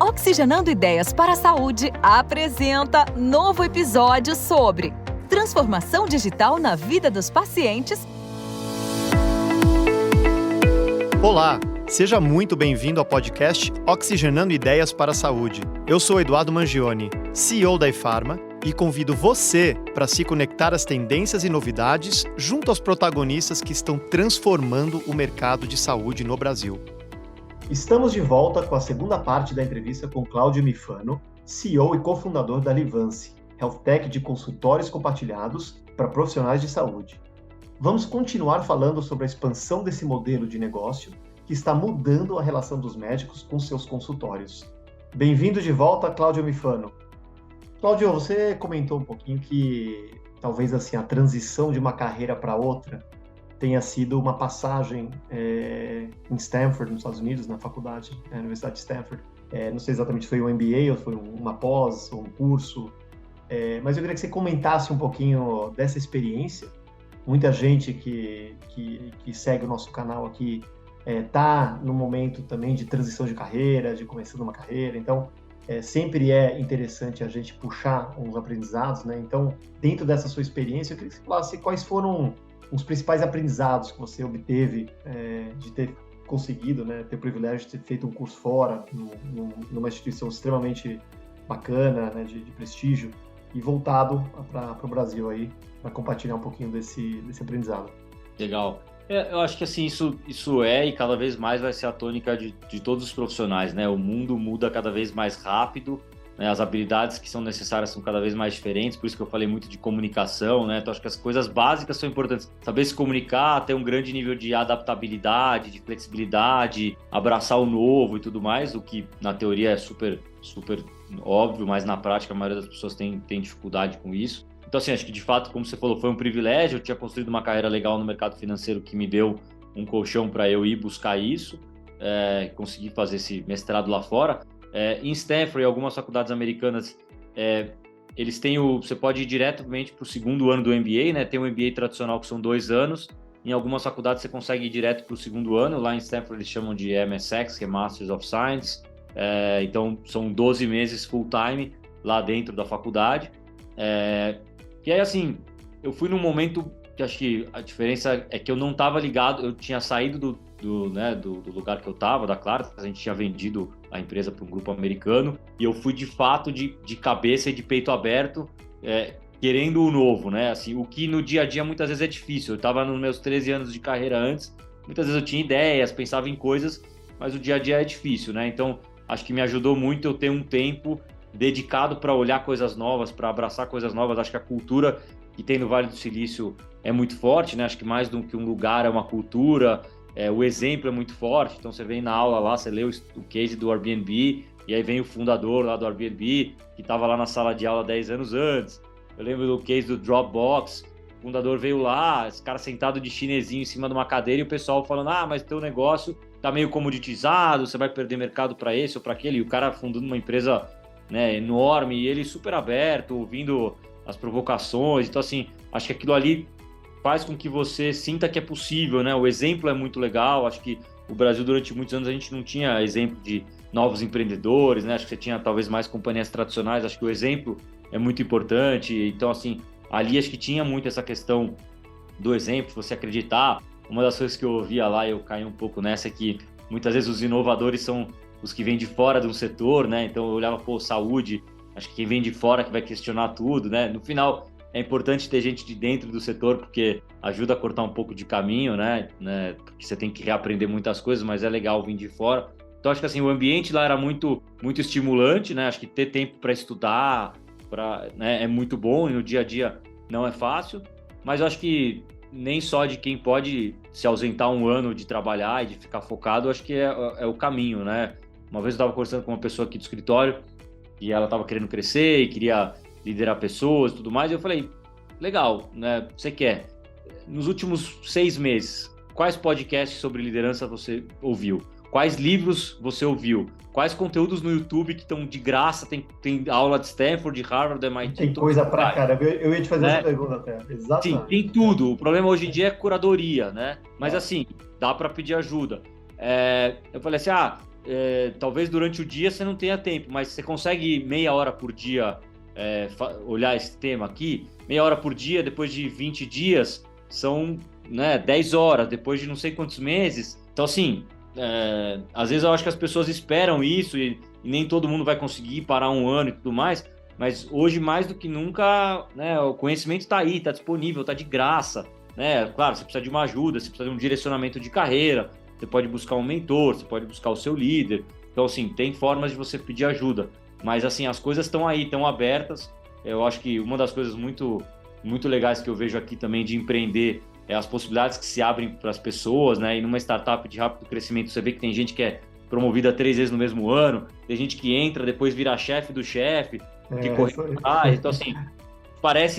Oxigenando Ideias para a Saúde apresenta novo episódio sobre transformação digital na vida dos pacientes. Olá, seja muito bem-vindo ao podcast Oxigenando Ideias para a Saúde. Eu sou Eduardo Mangione, CEO da ePharma, e convido você para se conectar às tendências e novidades junto aos protagonistas que estão transformando o mercado de saúde no Brasil. Estamos de volta com a segunda parte da entrevista com Cláudio Mifano, CEO e cofundador da Livance, Health Tech de consultórios compartilhados para profissionais de saúde. Vamos continuar falando sobre a expansão desse modelo de negócio que está mudando a relação dos médicos com seus consultórios. Bem-vindo de volta, Cláudio Mifano. Cláudio, você comentou um pouquinho que talvez assim a transição de uma carreira para outra tenha sido uma passagem em Stanford, nos Estados Unidos, na faculdade, na Universidade de Stanford. Não sei exatamente se foi um MBA ou foi uma pós ou um curso, mas eu queria que você comentasse um pouquinho dessa experiência. Muita gente que segue o nosso canal aqui está no momento também de transição de carreira, de começando uma carreira, então sempre é interessante a gente puxar uns aprendizados, né? Então, dentro dessa sua experiência, eu queria que você falasse quais foram os principais aprendizados que você obteve de ter conseguido, né, ter o privilégio de ter feito um curso fora, numa instituição extremamente bacana, né, de prestígio, e voltado para o Brasil aí, para compartilhar um pouquinho desse aprendizado. Legal. Eu acho que assim, isso é e cada vez mais vai ser a tônica de todos os profissionais, né? O mundo muda cada vez mais rápido, né? As habilidades que são necessárias são cada vez mais diferentes, por isso que eu falei muito de comunicação, né? Então acho que as coisas básicas são importantes. Saber se comunicar, ter um grande nível de adaptabilidade, de flexibilidade, abraçar o novo e tudo mais, o que na teoria é super, super óbvio, mas na prática a maioria das pessoas tem dificuldade com isso. Então, assim, acho que de fato, como você falou, foi um privilégio. Eu tinha construído uma carreira legal no mercado financeiro que me deu um colchão para eu ir buscar isso, conseguir fazer esse mestrado lá fora. Em Stanford e algumas faculdades americanas, eles têm você pode ir diretamente para o segundo ano do MBA, né? Tem o MBA tradicional que são 2 anos. Em algumas faculdades você consegue ir direto para o segundo ano. Lá em Stanford eles chamam de MSX, que é Masters of Science. Então, são 12 meses full time lá dentro da faculdade. E aí, assim, eu fui num momento que acho que a diferença é que eu não estava ligado, eu tinha saído do lugar que eu estava, da Claro, a gente tinha vendido a empresa para um grupo americano, e eu fui de fato de cabeça e de peito aberto, querendo o novo, né? Assim, o que no dia a dia muitas vezes é difícil. Eu estava nos meus 13 anos de carreira antes, muitas vezes eu tinha ideias, pensava em coisas, mas o dia a dia é difícil, né? Então, acho que me ajudou muito eu ter um tempo dedicado para olhar coisas novas, para abraçar coisas novas. Acho que a cultura que tem no Vale do Silício é muito forte, né? Acho que mais do que um lugar é uma cultura, o exemplo é muito forte. Então você vem na aula lá, você lê o case do Airbnb, e aí vem o fundador lá do Airbnb, que estava lá na sala de aula 10 anos antes. Eu lembro do case do Dropbox, o fundador veio lá, esse cara sentado de chinesinho em cima de uma cadeira, e o pessoal falando, mas teu negócio tá meio comoditizado, você vai perder mercado para esse ou para aquele, e o cara fundando uma empresa, né, enorme, e ele super aberto, ouvindo as provocações. Então, assim, acho que aquilo ali faz com que você sinta que é possível, né? O exemplo é muito legal. Acho que o Brasil, durante muitos anos, a gente não tinha exemplo de novos empreendedores, né? Acho que você tinha talvez mais companhias tradicionais. Acho que o exemplo é muito importante. Então, assim, ali acho que tinha muito essa questão do exemplo, você acreditar. Uma das coisas que eu ouvia lá, e eu caí um pouco nessa, é que muitas vezes os inovadores são os que vêm de fora de um setor, né? Então eu olhava, saúde, acho que quem vem de fora que vai questionar tudo, né? No final, é importante ter gente de dentro do setor, porque ajuda a cortar um pouco de caminho, né? Porque você tem que reaprender muitas coisas, mas é legal vir de fora. Então acho que assim, o ambiente lá era muito, muito estimulante, né? Acho que ter tempo para estudar, né, é muito bom, e no dia a dia não é fácil, mas eu acho que nem só de quem pode se ausentar um ano de trabalhar e de ficar focado, acho que é o caminho, né? Uma vez eu estava conversando com uma pessoa aqui do escritório e ela estava querendo crescer e queria liderar pessoas e tudo mais, e eu falei, legal, né? Você quer? Nos últimos 6 meses, quais podcasts sobre liderança você ouviu? Quais livros você ouviu? Quais conteúdos no YouTube que estão de graça? Tem aula de Stanford, de Harvard, de MIT. Tem coisa pra caramba. Eu ia te fazer essa pergunta até. Exatamente. Sim, tem tudo. O problema hoje em dia é curadoria, né? Mas assim, dá para pedir ajuda. Eu falei assim, talvez durante o dia você não tenha tempo, mas você consegue meia hora por dia olhar esse tema aqui, meia hora por dia, depois de 20 dias, são 10 horas, depois de não sei quantos meses. Então, assim, às vezes eu acho que as pessoas esperam isso e nem todo mundo vai conseguir parar um ano e tudo mais, mas hoje, mais do que nunca, né, o conhecimento está aí, está disponível, está de graça, né? Claro, você precisa de uma ajuda, você precisa de um direcionamento de carreira, você pode buscar um mentor, você pode buscar o seu líder. Então, assim, tem formas de você pedir ajuda. Mas, assim, as coisas estão aí, estão abertas. Eu acho que uma das coisas muito, muito legais que eu vejo aqui também de empreender é as possibilidades que se abrem para as pessoas, né? E numa startup de rápido crescimento, você vê que tem gente que é promovida 3 vezes no mesmo ano, tem gente que entra, depois vira chefe do chefe, que corre atrás. Então, assim,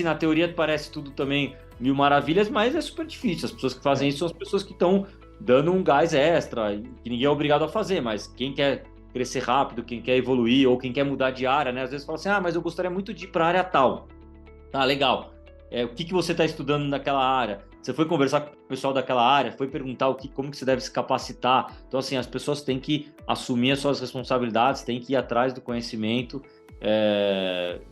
na teoria parece tudo também mil maravilhas, mas é super difícil. As pessoas que fazem isso são as pessoas que estão dando um gás extra, que ninguém é obrigado a fazer, mas quem quer crescer rápido, quem quer evoluir, ou quem quer mudar de área, né? Às vezes fala assim, mas eu gostaria muito de ir para a área tal. Tá, legal. O que você está estudando naquela área? Você foi conversar com o pessoal daquela área, foi perguntar como que você deve se capacitar. Então, assim, as pessoas têm que assumir as suas responsabilidades, têm que ir atrás do conhecimento,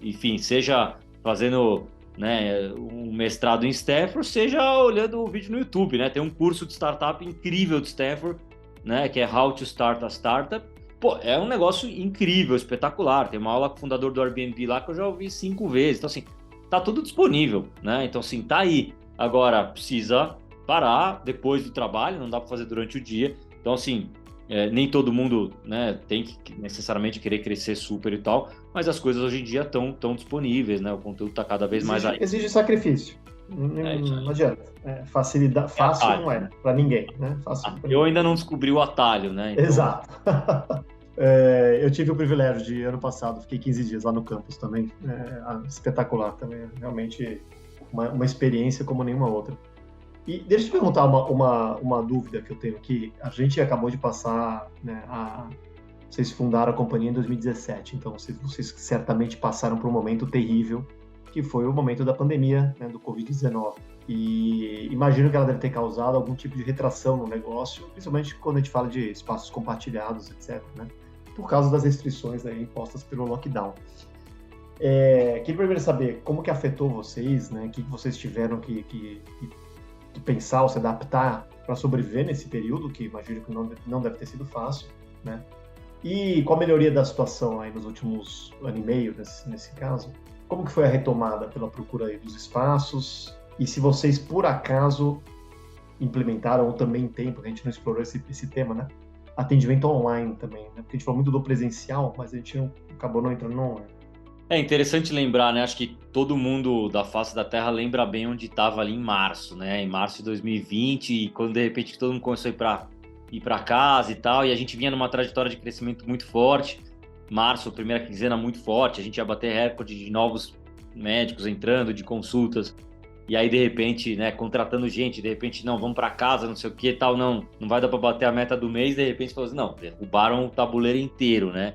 enfim, seja fazendo, né, um mestrado em Stanford, seja olhando o vídeo no YouTube, né? Tem um curso de startup incrível de Stanford, né, que é How to Start a Startup. Pô, é um negócio incrível, espetacular. Tem uma aula com o fundador do Airbnb lá que eu já ouvi 5 vezes. Então, assim, tá tudo disponível, né? Então, assim, tá aí. Agora, precisa parar depois do trabalho, não dá para fazer durante o dia. Então, assim, nem todo mundo, né, tem que necessariamente querer crescer super e tal, mas as coisas hoje em dia estão disponíveis, né? O conteúdo está cada vez mais aí. Exige sacrifício. Não adianta. Facilidade, fácil não é para ninguém, né? Eu ainda não descobri o atalho, né? Então... Exato. Eu tive o privilégio de, ano passado, fiquei 15 dias lá no campus também. Espetacular também, realmente uma experiência como nenhuma outra. E deixa eu te perguntar uma dúvida que eu tenho aqui. A gente acabou de passar, né, vocês fundaram a companhia em 2017, então vocês certamente passaram por um momento terrível, que foi o momento da pandemia, né, do Covid-19. E imagino que ela deve ter causado algum tipo de retração no negócio, principalmente quando a gente fala de espaços compartilhados, etc., né, por causa das restrições aí impostas pelo lockdown. Queria primeiro saber como que afetou vocês, né, o que vocês tiveram que pensar ou se adaptar para sobreviver nesse período, que imagino que não deve ter sido fácil, né? E com a melhoria da situação aí nos últimos ano e meio, nesse caso, como que foi a retomada pela procura aí dos espaços? E se vocês, por acaso, implementaram, ou também tem, porque a gente não explorou esse tema, né? Atendimento online também, né? Porque a gente falou muito do presencial, mas a gente acabou não entrando no online. É interessante lembrar, né? Acho que todo mundo da face da Terra lembra bem onde estava ali em março, né? Em março de 2020, e quando de repente todo mundo começou a ir para casa e tal, e a gente vinha numa trajetória de crescimento muito forte. Março, primeira quinzena muito forte, a gente ia bater recorde de novos médicos entrando, de consultas, e aí de repente, né, contratando gente, de repente, não, vamos para casa, não sei o que tal, não vai dar para bater a meta do mês, de repente falou assim, não, derrubaram o tabuleiro inteiro, né?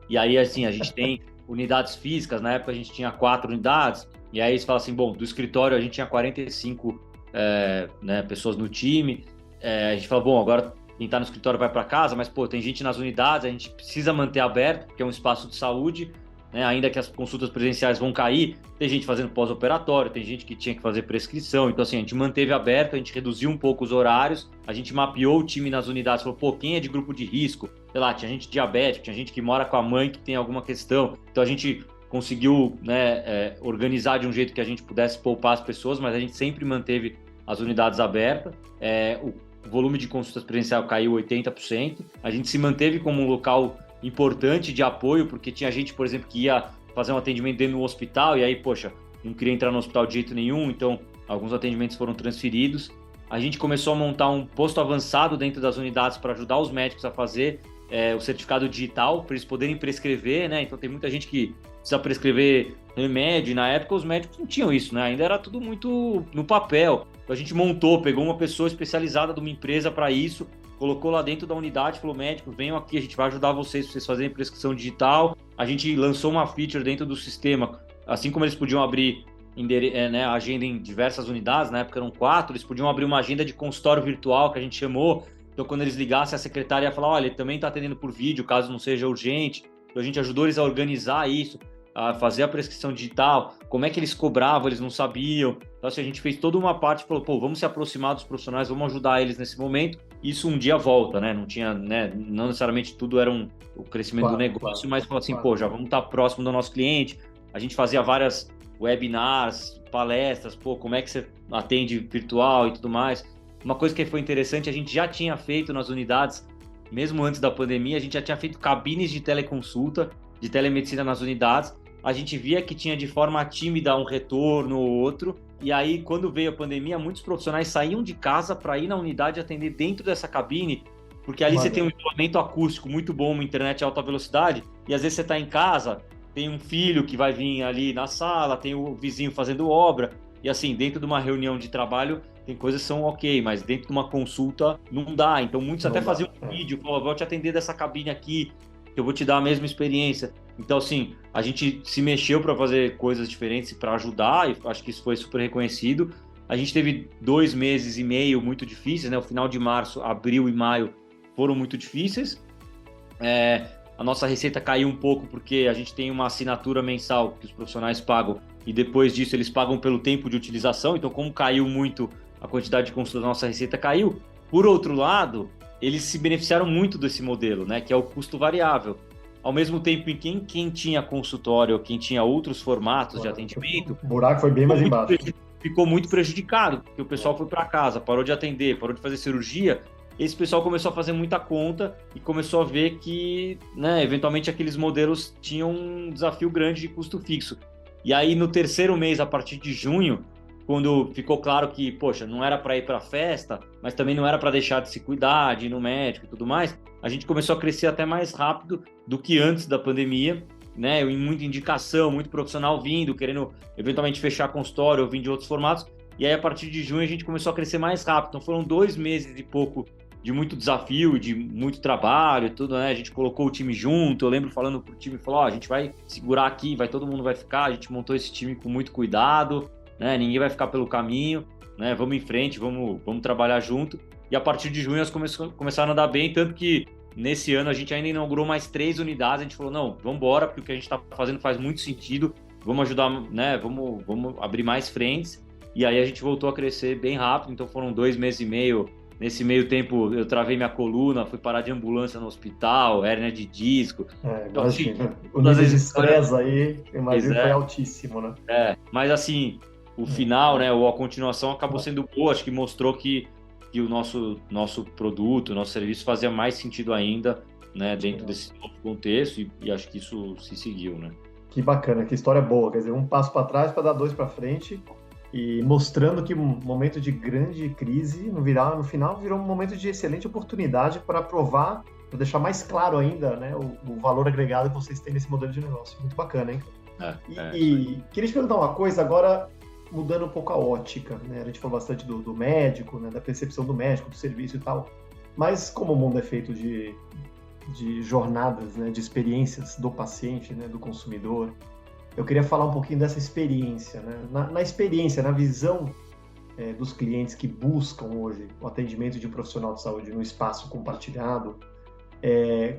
E aí, assim, a gente tem unidades físicas, na época a gente tinha 4 unidades, e aí você fala assim, bom, do escritório a gente tinha 45 né, pessoas no time, a gente fala, bom, agora quem está no escritório vai para casa, mas, pô, tem gente nas unidades, a gente precisa manter aberto, porque é um espaço de saúde, né, ainda que as consultas presenciais vão cair, tem gente fazendo pós-operatório, tem gente que tinha que fazer prescrição, então, assim, a gente manteve aberto, a gente reduziu um pouco os horários, a gente mapeou o time nas unidades, falou, pô, quem é de grupo de risco? Sei lá, tinha gente diabética, tinha gente que mora com a mãe que tem alguma questão, então a gente conseguiu, né, organizar de um jeito que a gente pudesse poupar as pessoas, mas a gente sempre manteve as unidades abertas, o volume de consultas presencial caiu 80%, a gente se manteve como um local importante de apoio, porque tinha gente, por exemplo, que ia fazer um atendimento dentro do hospital, e aí, poxa, não queria entrar no hospital de jeito nenhum, então alguns atendimentos foram transferidos. A gente começou a montar um posto avançado dentro das unidades para ajudar os médicos a fazer o certificado digital, para eles poderem prescrever, né? Então tem muita gente que precisa prescrever remédio, e na época os médicos não tinham isso, né? Ainda era tudo muito no papel. Então a gente pegou uma pessoa especializada de uma empresa para isso, colocou lá dentro da unidade, falou, médicos, venham aqui, a gente vai ajudar vocês fazerem prescrição digital. A gente lançou uma feature dentro do sistema, assim como eles podiam abrir né, agenda em diversas unidades, na época eram 4, eles podiam abrir uma agenda de consultório virtual, que a gente chamou, Então, quando eles ligassem, a secretária ia falar, olha, ele também está atendendo por vídeo, caso não seja urgente. Então, a gente ajudou eles a organizar isso, a fazer a prescrição digital, como é que eles cobravam, eles não sabiam. Então, assim, a gente fez toda uma parte, falou, pô, vamos se aproximar dos profissionais, vamos ajudar eles nesse momento. Isso um dia volta, né? Não tinha, né? Não necessariamente tudo era o crescimento do negócio, mas falou assim, pô, já vamos estar próximo do nosso cliente. A gente fazia várias webinars, palestras, pô, como é que você atende virtual e tudo mais. Uma coisa que foi interessante, a gente já tinha feito nas unidades, mesmo antes da pandemia, a gente já tinha feito cabines de teleconsulta, de telemedicina nas unidades. A gente via que tinha de forma tímida um retorno ou outro. E aí, quando veio a pandemia, muitos profissionais saíam de casa para ir na unidade atender dentro dessa cabine, porque ali você tem um isolamento acústico muito bom, uma internet de alta velocidade, e às vezes você está em casa, tem um filho que vai vir ali na sala, tem o vizinho fazendo obra, e assim, dentro de uma reunião de trabalho, tem coisas que são ok, mas dentro de uma consulta não dá. Então, muitos até faziam um vídeo, falavam, vou te atender dessa cabine aqui, que eu vou te dar a mesma experiência. Então, assim, a gente se mexeu para fazer coisas diferentes para ajudar, e acho que isso foi super reconhecido. A gente teve 2 meses e meio muito difíceis, né? O final de março, abril e maio foram muito difíceis. A nossa receita caiu um pouco porque a gente tem uma assinatura mensal que os profissionais pagam e depois disso eles pagam pelo tempo de utilização. Então, como caiu muito a quantidade de consultas, a nossa receita caiu. Por outro lado, eles se beneficiaram muito desse modelo, né? Que é o custo variável. Ao mesmo tempo em que quem tinha consultório, quem tinha outros formatos de atendimento... O buraco foi bem mais embaixo. Ficou muito prejudicado, porque o pessoal foi para casa, parou de atender, parou de fazer cirurgia. Esse pessoal começou a fazer muita conta e começou a ver que, né, eventualmente aqueles modelos tinham um desafio grande de custo fixo. E aí, no terceiro mês, a partir de junho, quando ficou claro que, poxa, não era para ir para a festa, mas também não era para deixar de se cuidar, de ir no médico e tudo mais, a gente começou a crescer até mais rápido do que antes da pandemia, né? Muita indicação, muito profissional vindo, querendo eventualmente fechar consultório ou vir de outros formatos. E aí, a partir de junho, a gente começou a crescer mais rápido. Então, foram 2 meses e pouco de muito desafio, de muito trabalho e tudo, né? A gente colocou o time junto. Eu lembro falando pro time, falou, a gente vai segurar aqui, todo mundo vai ficar. A gente montou esse time com muito cuidado, né? Ninguém vai ficar pelo caminho, né? Vamos em frente, vamos trabalhar junto. E a partir de junho elas começaram a andar bem, tanto que nesse ano a gente ainda inaugurou mais 3 unidades. A gente falou, não, vamos embora, porque o que a gente está fazendo faz muito sentido. Vamos ajudar, né? Vamos abrir mais frentes. E aí a gente voltou a crescer bem rápido. Então foram 2 meses e meio. Nesse meio tempo eu travei minha coluna, fui parar de ambulância no hospital, hérnia de disco. Então, assim, o nível de estresse aí, eu imagino, foi altíssimo, né? Mas assim, o final, né, ou a continuação acabou sendo boa. Acho que mostrou que o nosso produto, o nosso serviço fazia mais sentido ainda, né, dentro desse novo contexto, e acho que isso se seguiu, né? Que bacana, que história boa. Quer dizer, um passo para trás para dar 2 para frente, e mostrando que um momento de grande crise, no final, virou um momento de excelente oportunidade para provar, para deixar mais claro ainda, né, o valor agregado que vocês têm nesse modelo de negócio. Muito bacana, hein? E queria te perguntar uma coisa agora, mudando um pouco a ótica, né? A gente falou bastante do médico, né? Da percepção do médico, do serviço e tal, mas como o mundo é feito de jornadas, né? De experiências do paciente, né? Do consumidor, eu queria falar um pouquinho dessa experiência, né? Na experiência, na visão dos clientes que buscam hoje o atendimento de um profissional de saúde no espaço compartilhado,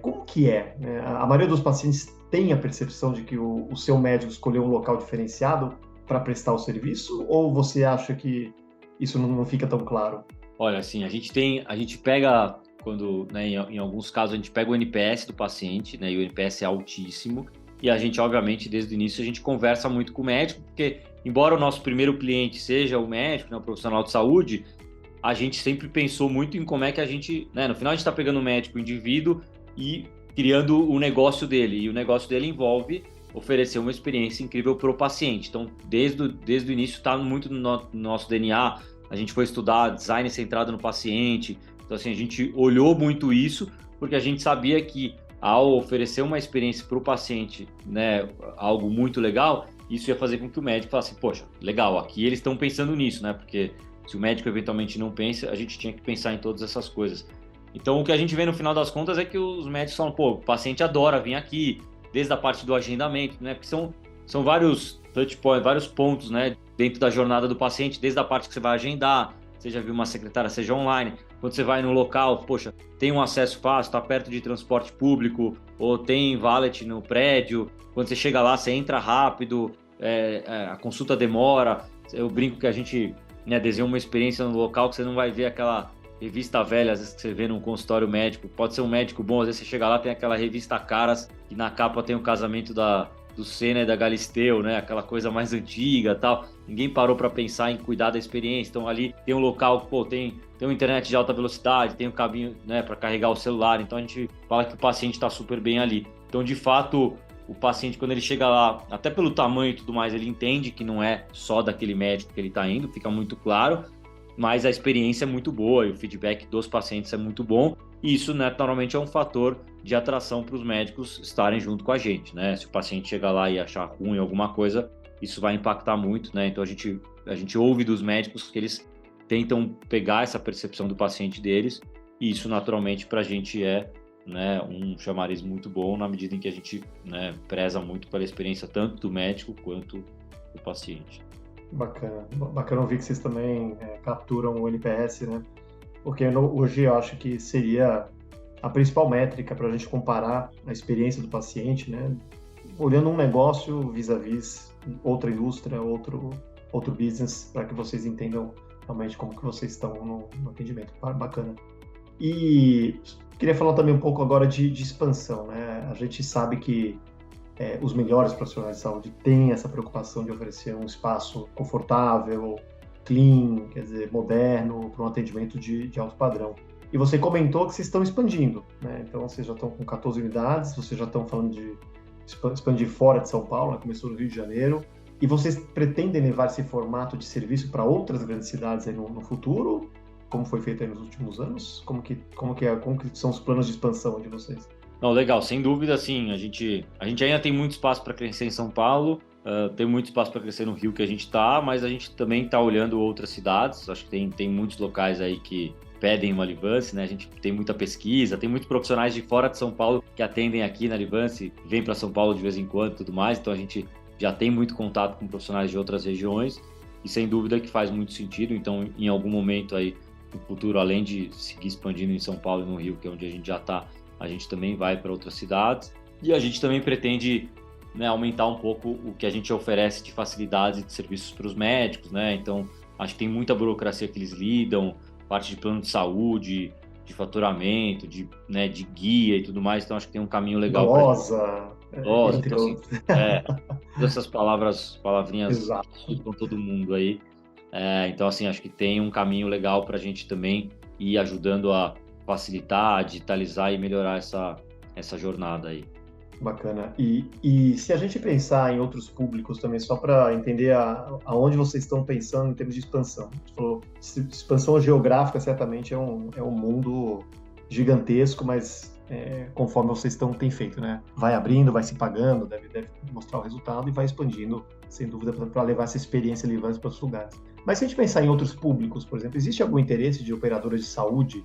como que é? Né? A maioria dos pacientes tem a percepção de que o seu médico escolheu um local diferenciado para prestar o serviço, ou você acha que isso não fica tão claro? Olha, assim, a gente pega, quando, né, em alguns casos, a gente pega o NPS do paciente, né, e o NPS é altíssimo, e a gente, obviamente, desde o início, a gente conversa muito com o médico, porque, embora o nosso primeiro cliente seja o médico, né, o profissional de saúde, a gente sempre pensou muito em como é que a gente, né, no final a gente está pegando o médico, o indivíduo, e criando o negócio dele, e o negócio dele envolve oferecer uma experiência incrível para o paciente. Então, desde o início, está muito no nosso DNA. A gente foi estudar design centrado no paciente. Então, assim, a gente olhou muito isso, porque a gente sabia que, ao oferecer uma experiência para o paciente, né, algo muito legal, isso ia fazer com que o médico falasse, poxa, legal, aqui eles estão pensando nisso, né? Porque se o médico eventualmente não pensa, a gente tinha que pensar em todas essas coisas. Então, o que a gente vê no final das contas é que os médicos falam, pô, o paciente adora vir aqui, desde a parte do agendamento, né? Porque são vários touch points, vários pontos, né? Dentro da jornada do paciente, desde a parte que você vai agendar, seja via uma secretária, seja online. Quando você vai no local, poxa, tem um acesso fácil, está perto de transporte público, ou tem valet no prédio. Quando você chega lá, você entra rápido, a consulta demora. Eu brinco que a gente, né, desenha uma experiência no local que você não vai ver aquela revista velha, às vezes, que você vê num consultório médico. Pode ser um médico bom, às vezes você chega lá, tem aquela revista Caras, que na capa tem o casamento do Senna e da Galisteu, né? Aquela coisa mais antiga e tal. Ninguém parou para pensar em cuidar da experiência. Então ali tem um local, tem uma internet de alta velocidade, tem um cabinho, né, para carregar o celular. Então a gente fala que o paciente está super bem ali. Então, de fato, o paciente, quando ele chega lá, até pelo tamanho e tudo mais, ele entende que não é só daquele médico que ele está indo, fica muito claro, mas a experiência é muito boa e o feedback dos pacientes é muito bom. E isso, né, normalmente é um fator de atração para os médicos estarem junto com a gente, né? Se o paciente chegar lá e achar ruim alguma coisa, isso vai impactar muito, né? Então a gente ouve dos médicos que eles tentam pegar essa percepção do paciente deles, e isso naturalmente para a gente é, né, um chamariz muito bom na medida em que a gente, né, preza muito pela experiência tanto do médico quanto do paciente. Bacana ouvir que vocês também capturam o NPS, né? Porque hoje eu acho que seria a principal métrica para a gente comparar a experiência do paciente, né? Olhando um negócio vis-à-vis outra indústria, outro business, para que vocês entendam realmente como que vocês estão no atendimento. Bacana. E queria falar também um pouco agora de expansão, né? A gente sabe que os melhores profissionais de saúde têm essa preocupação de oferecer um espaço confortável, clean, quer dizer, moderno, para um atendimento de alto padrão. E você comentou que vocês estão expandindo, né? Então, vocês já estão com 14 unidades, vocês já estão falando de expandir fora de São Paulo, né? Começou no Rio de Janeiro, e vocês pretendem levar esse formato de serviço para outras grandes cidades aí no futuro? Como foi feito aí nos últimos anos? Como que são os planos de expansão de vocês? Não, legal, sem dúvida, sim. A gente ainda tem muito espaço para crescer em São Paulo, tem muito espaço para crescer no Rio que a gente está, mas a gente também está olhando outras cidades. Acho que tem muitos locais aí que pedem uma Livance, né? A gente tem muita pesquisa, tem muitos profissionais de fora de São Paulo que atendem aqui na Livance, vêm para São Paulo de vez em quando e tudo mais, então a gente já tem muito contato com profissionais de outras regiões e sem dúvida que faz muito sentido. Então, em algum momento aí no futuro, além de seguir expandindo em São Paulo e no Rio, que é onde a gente já está, a gente também vai para outras cidades e a gente também pretende, né, aumentar um pouco o que a gente oferece de facilidades e de serviços para os médicos, né? Então, acho que tem muita burocracia que eles lidam, parte de plano de saúde, de faturamento, de guia e tudo mais, então acho que tem um caminho legal para gente. Então, assim, todas essas palavrinhas com todo mundo aí. Então, assim, acho que tem um caminho legal para a gente também ir ajudando a facilitar, digitalizar e melhorar essa jornada aí. Bacana. E se a gente pensar em outros públicos também, só para entender aonde vocês estão pensando em termos de expansão. Você falou, expansão geográfica certamente é um mundo gigantesco, mas conforme vocês têm feito, né? Vai abrindo, vai se pagando, deve mostrar o resultado e vai expandindo, sem dúvida, para levar essa experiência Livance para outros lugares. Mas se a gente pensar em outros públicos, por exemplo, existe algum interesse de operadoras de saúde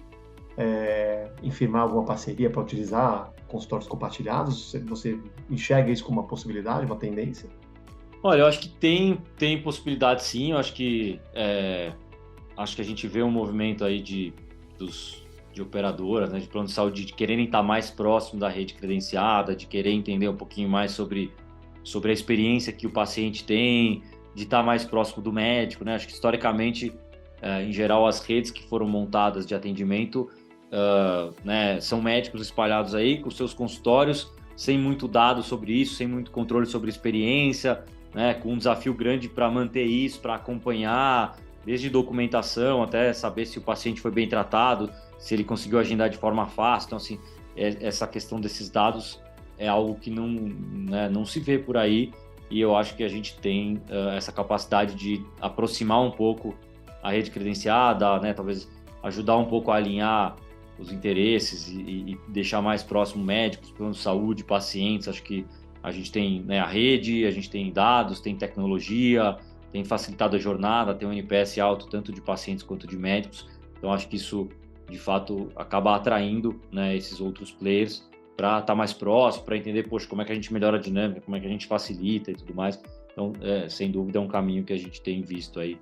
em firmar alguma parceria para utilizar consultórios compartilhados? Você enxerga isso como uma possibilidade, uma tendência? Olha, eu acho que tem possibilidade sim. Eu acho que a gente vê um movimento aí de operadoras, né, de plano de saúde, de quererem estar mais próximo da rede credenciada, de querer entender um pouquinho mais sobre a experiência que o paciente tem, de estar mais próximo do médico, né? Acho que historicamente, em geral, as redes que foram montadas de atendimento, né, são médicos espalhados aí com seus consultórios, sem muito dado sobre isso, sem muito controle sobre experiência, né, com um desafio grande para manter isso, para acompanhar, desde documentação até saber se o paciente foi bem tratado, se ele conseguiu agendar de forma fácil. Então, assim, essa questão desses dados é algo que não se vê por aí, e eu acho que a gente tem essa capacidade de aproximar um pouco a rede credenciada, né, talvez ajudar um pouco a alinhar os interesses e deixar mais próximo médicos, planos de saúde, pacientes. Acho que a gente tem, né, a rede, a gente tem dados, tem tecnologia, tem facilitado a jornada, tem um NPS alto tanto de pacientes quanto de médicos. Então acho que isso, de fato, acaba atraindo, né, esses outros players para estar mais próximo, para entender, poxa, como é que a gente melhora a dinâmica, como é que a gente facilita e tudo mais. Então, sem dúvida, é um caminho que a gente tem visto aí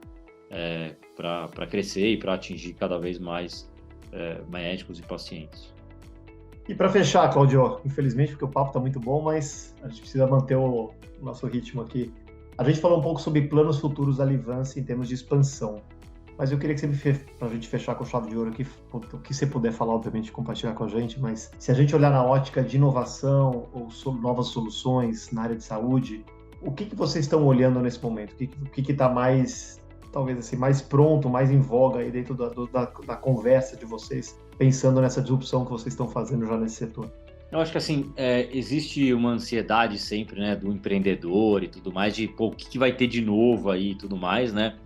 para crescer e para atingir cada vez mais médicos e pacientes. E para fechar, Claudio, infelizmente, porque o papo está muito bom, mas a gente precisa manter o nosso ritmo aqui. A gente falou um pouco sobre planos futuros da Livance em termos de expansão, mas eu queria que você, para a gente fechar com chave de ouro aqui, o que você puder falar, obviamente, compartilhar com a gente, mas se a gente olhar na ótica de inovação ou novas soluções na área de saúde, o que vocês estão olhando nesse momento? O que está mais, talvez assim, mais pronto, mais em voga aí dentro da conversa de vocês, pensando nessa disrupção que vocês estão fazendo já nesse setor? Eu acho que assim, existe uma ansiedade sempre, né, do empreendedor e tudo mais, de o que vai ter de novo aí e tudo mais, né?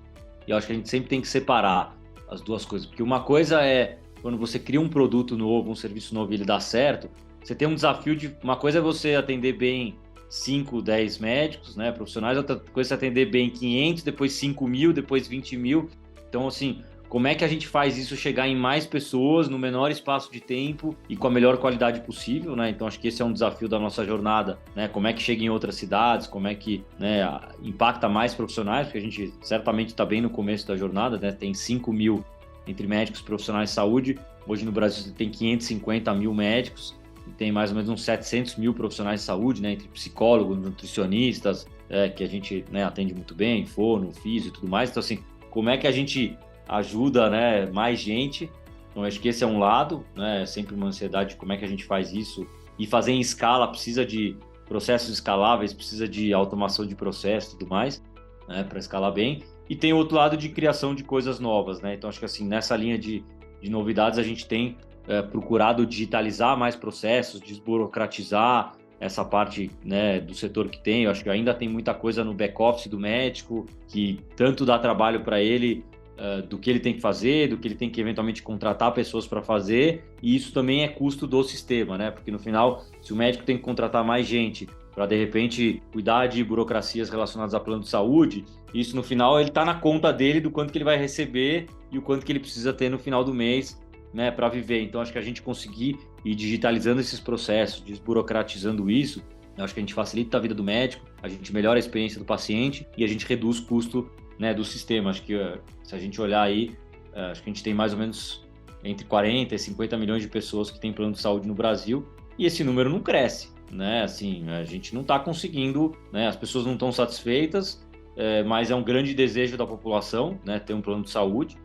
E eu acho que a gente sempre tem que separar as duas coisas, porque uma coisa é quando você cria um produto novo, um serviço novo e ele dá certo, você tem um desafio de, uma coisa é você atender bem 5, 10 médicos, né, profissionais, outra coisa é atender bem 500, depois 5 mil, depois 20 mil. Então, assim, como é que a gente faz isso chegar em mais pessoas, no menor espaço de tempo e com a melhor qualidade possível, né? Então, acho que esse é um desafio da nossa jornada, né? Como é que chega em outras cidades, como é que, né, impacta mais profissionais, porque a gente certamente está bem no começo da jornada, né? Tem 5 mil entre médicos e profissionais de saúde. Hoje no Brasil tem 550 mil médicos e tem mais ou menos uns 700 mil profissionais de saúde, né? Entre psicólogos, nutricionistas, que a gente, né, atende muito bem, fono, físio e tudo mais. Então, assim, como é que a gente ajuda, né, mais gente? Então, acho que esse é um lado, né, sempre uma ansiedade de como é que a gente faz isso, e fazer em escala precisa de processos escaláveis, precisa de automação de processo e tudo mais, né, para escalar bem, e tem outro lado de criação de coisas novas, né, então acho que assim, nessa linha de novidades a gente tem procurado digitalizar mais processos, desburocratizar essa parte, né, do setor que tem. Eu acho que ainda tem muita coisa no back-office do médico, que tanto dá trabalho para ele, do que ele tem que fazer, do que ele tem que eventualmente contratar pessoas para fazer, e isso também é custo do sistema, né? Porque no final, se o médico tem que contratar mais gente para de repente cuidar de burocracias relacionadas a plano de saúde, isso no final ele está na conta dele do quanto que ele vai receber e o quanto que ele precisa ter no final do mês, né, para viver. Então acho que a gente conseguir ir digitalizando esses processos, desburocratizando isso, acho que a gente facilita a vida do médico, a gente melhora a experiência do paciente e a gente reduz o custo, né, do sistema. Acho que se a gente olhar aí, acho que a gente tem mais ou menos entre 40 e 50 milhões de pessoas que têm plano de saúde no Brasil, e esse número não cresce, né? Assim, a gente não está conseguindo, né? As pessoas não estão satisfeitas, mas é um grande desejo da população, né, ter um plano de saúde,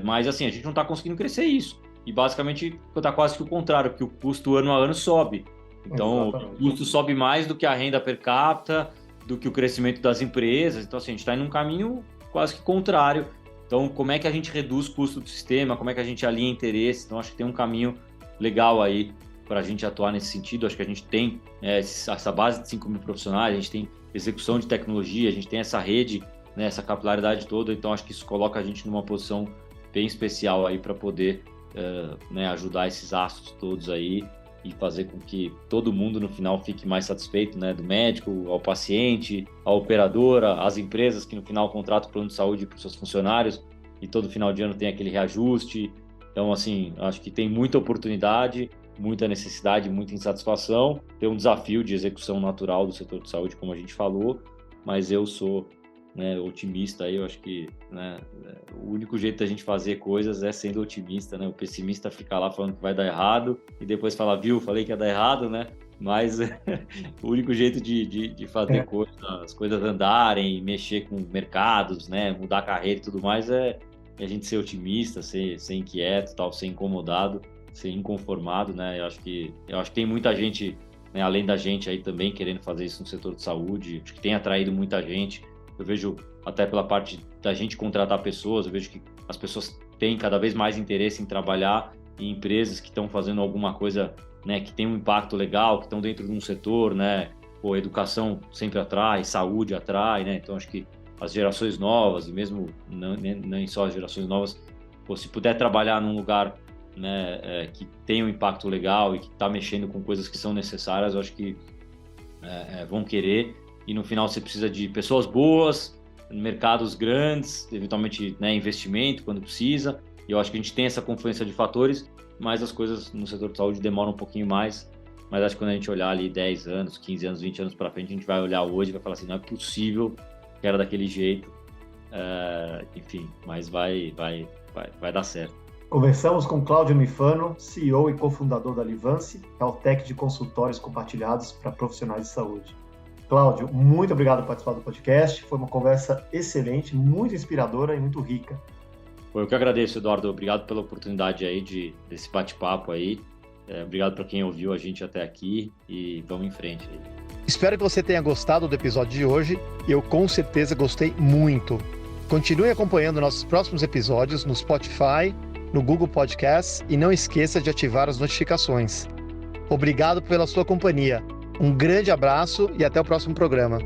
mas assim, a gente não está conseguindo crescer isso, e basicamente está quase que o contrário, porque o custo ano a ano sobe. Então, exatamente, o custo sobe mais do que a renda per capita, do que o crescimento das empresas. Então, assim, a gente está em um caminho quase que contrário. Então, como é que a gente reduz o custo do sistema? Como é que a gente alinha interesse? Então, acho que tem um caminho legal aí para a gente atuar nesse sentido. Acho que a gente tem essa base de 5 mil profissionais, a gente tem execução de tecnologia, a gente tem essa rede, né, essa capilaridade toda. Então, acho que isso coloca a gente numa posição bem especial aí para poder né, ajudar esses astros todos aí e fazer com que todo mundo no final fique mais satisfeito, né, do médico, ao paciente, à operadora, às empresas que no final contratam o plano de saúde para os seus funcionários e todo final de ano tem aquele reajuste. Então, assim, acho que tem muita oportunidade, muita necessidade, muita insatisfação. Tem um desafio de execução natural do setor de saúde, como a gente falou, mas eu sou, né, otimista aí. Eu acho que, né, o único jeito da gente fazer coisas é sendo otimista, né? O pessimista fica lá falando que vai dar errado e depois fala, viu, falei que ia dar errado, né? Mas o único jeito de fazer as coisas andarem, mexer com mercados, né, mudar a carreira e tudo mais é a gente ser otimista, ser inquieto, tal, ser incomodado, ser inconformado, né? Eu acho que tem muita gente, né, além da gente aí também querendo fazer isso no setor de saúde. Acho que tem atraído muita gente. Eu vejo até pela parte da gente contratar pessoas, eu vejo que as pessoas têm cada vez mais interesse em trabalhar em empresas que estão fazendo alguma coisa, né, que tem um impacto legal, que estão dentro de um setor, né? Pô, educação sempre atrai, saúde atrai, né? Então acho que as gerações novas, e mesmo nem só as gerações novas, pô, se puder trabalhar num lugar, né, que tem um impacto legal e que está mexendo com coisas que são necessárias, eu acho que vão querer. E no final você precisa de pessoas boas, mercados grandes, eventualmente, né, investimento quando precisa. E eu acho que a gente tem essa confluência de fatores, mas as coisas no setor de saúde demoram um pouquinho mais. Mas acho que quando a gente olhar ali 10 anos, 15 anos, 20 anos para frente, a gente vai olhar hoje e vai falar assim, não é possível que era daquele jeito. enfim, mas vai dar certo. Conversamos com Cláudio Mifano, CEO e cofundador da Livance, Caltech de consultórios compartilhados para profissionais de saúde. Cláudio, muito obrigado por participar do podcast. Foi uma conversa excelente, muito inspiradora e muito rica. Eu que agradeço, Eduardo. Obrigado pela oportunidade aí desse bate-papo aí. Obrigado para quem ouviu a gente até aqui e vamos em frente aí. Espero que você tenha gostado do episódio de hoje. Eu com certeza gostei muito. Continue acompanhando nossos próximos episódios no Spotify, no Google Podcasts e não esqueça de ativar as notificações. Obrigado pela sua companhia. Um grande abraço e até o próximo programa.